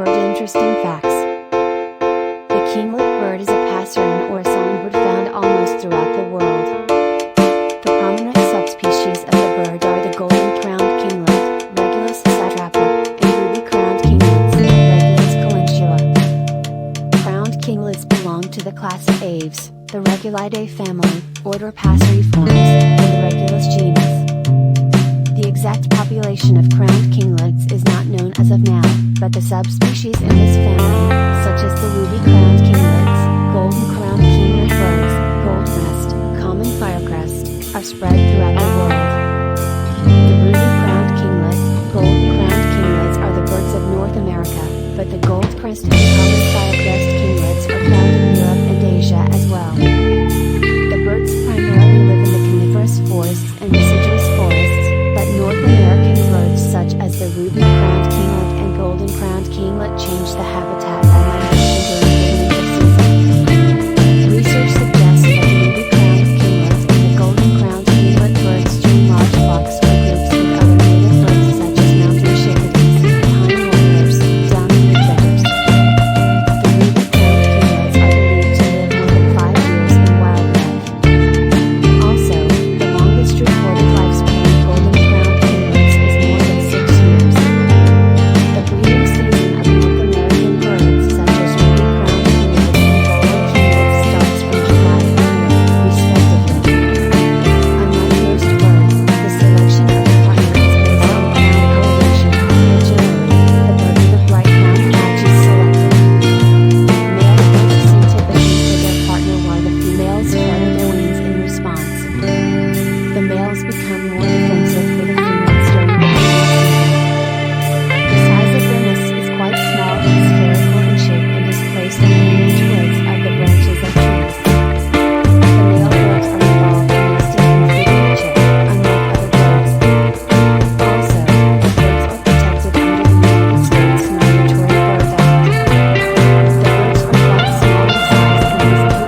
bird interesting facts. The kinglet bird is a passerine or songbird found almost throughout the world. The prominent subspecies of the bird are the golden-crowned kinglet, Regulus satrapa, and ruby-crowned kinglets, Regulus calentula. Crowned kinglets belong to the class Aves, the Regulidae family, order Passeriformes, and the Regulus genus. The exact population of crowned kinglets is not known as of now, but the subspecies in this family, such as the ruby-crowned kinglets, golden-crowned kinglet birds, goldcrest, common firecrest, are spread throughout the world. The ruby-crowned kinglet, golden-crowned kinglets are the birds of North America, but the gold-crested and common firecrest kinglets are found in Europe and Asia as well. The birds primarily live in the coniferous forests and deciduous forests, but North American birds such as the ruby-crowned kinglet and golden-crowned kinglet change the habitat by migration during the winter season. Research suggests that the ruby-crowned kinglet and the golden-crowned kinglet birds join large flocks or groups with other native birds such as mountain chickadees, pine warblers, downy woodpeckers. The ruby-crowned kinglets are believed to live more than 5 years in wildlife. Also, the longest recorded lifespan of golden-crowned kinglets is more than 6 years. The breeding season of North American birds such as ruby-crowned kinglets and golden kinglets starts from July and May, respectively. Unlike most birds, the selection of a partner is based on crown coloration, and generally, the bird with a bright crown patch is selected. Male birds sing typically for their partner while the females flutter their wings in response. The males become more defensive for the females during the breeding season. The size of their nest is quite small and spherical in shape and is placed on the hanging twigs of the branches of trees. The male birds are involved in nesting in feeding each other, unlike other birds. Also, the birds are protected under the United States Migratory Bird Act. The birds are quite small in size and physically usually fit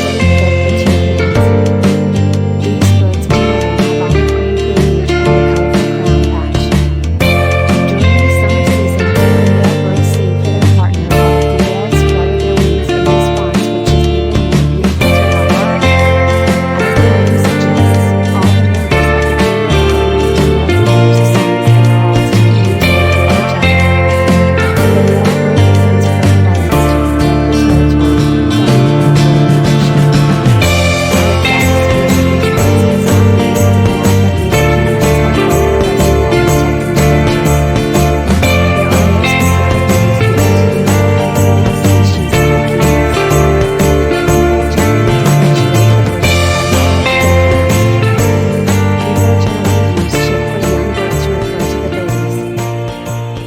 into your hands. These birds generally have olive green plumage and a colorful crown patch. During the summer season, the male birds sing for their partner while the females flutter their wings in response, which is even more beautiful to watch. As the name suggests, all the members of the kinglet family together sings and calls to communicate with each other. The male bird defends fertilizes to protect the territory from pollination. The exact speed of these birds is not known, but these kinglets are quite aggressive while protecting their branches. There are no specific names given to the male and female species of the kinglets. People generally differentiate the birds by male and female. People generally use chick or young bird to refer to the babies.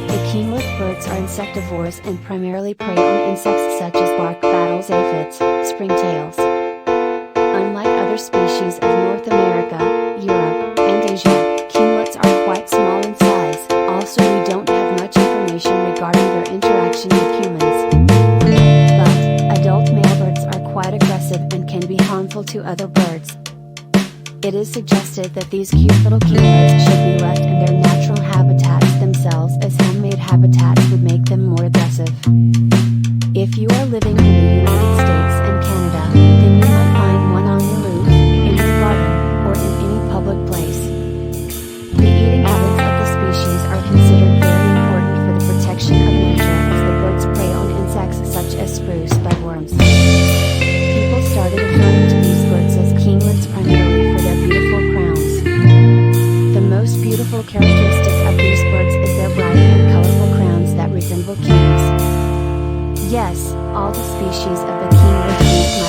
The kinglet birds are insectivores and primarily prey on insects such as bark beetles, aphids, springtails. Unlike other species of North America, Europe, and Asia, kinglets are quite small in size. Also, we don't have much information regarding their interaction with humans. But, adult male birds are quite aggressive and can be harmful to other birds. It is suggested that these cute little kinglets should be left in their natural habitats themselves, as handmade habitats would make them more aggressive. If you are living in the United States and Canada, then you might find one on your roof, in your garden, or in any public place. The eating habits of the species are considered very important for the protection of nature, as the birds prey on insects such as spruce budworms. People started referring to these birds as kinglets primarily for their beautiful crowns. The most beautiful characteristic of these birds is their bright and colorful crowns that resemble kings. Yes, all the species of the kinglet use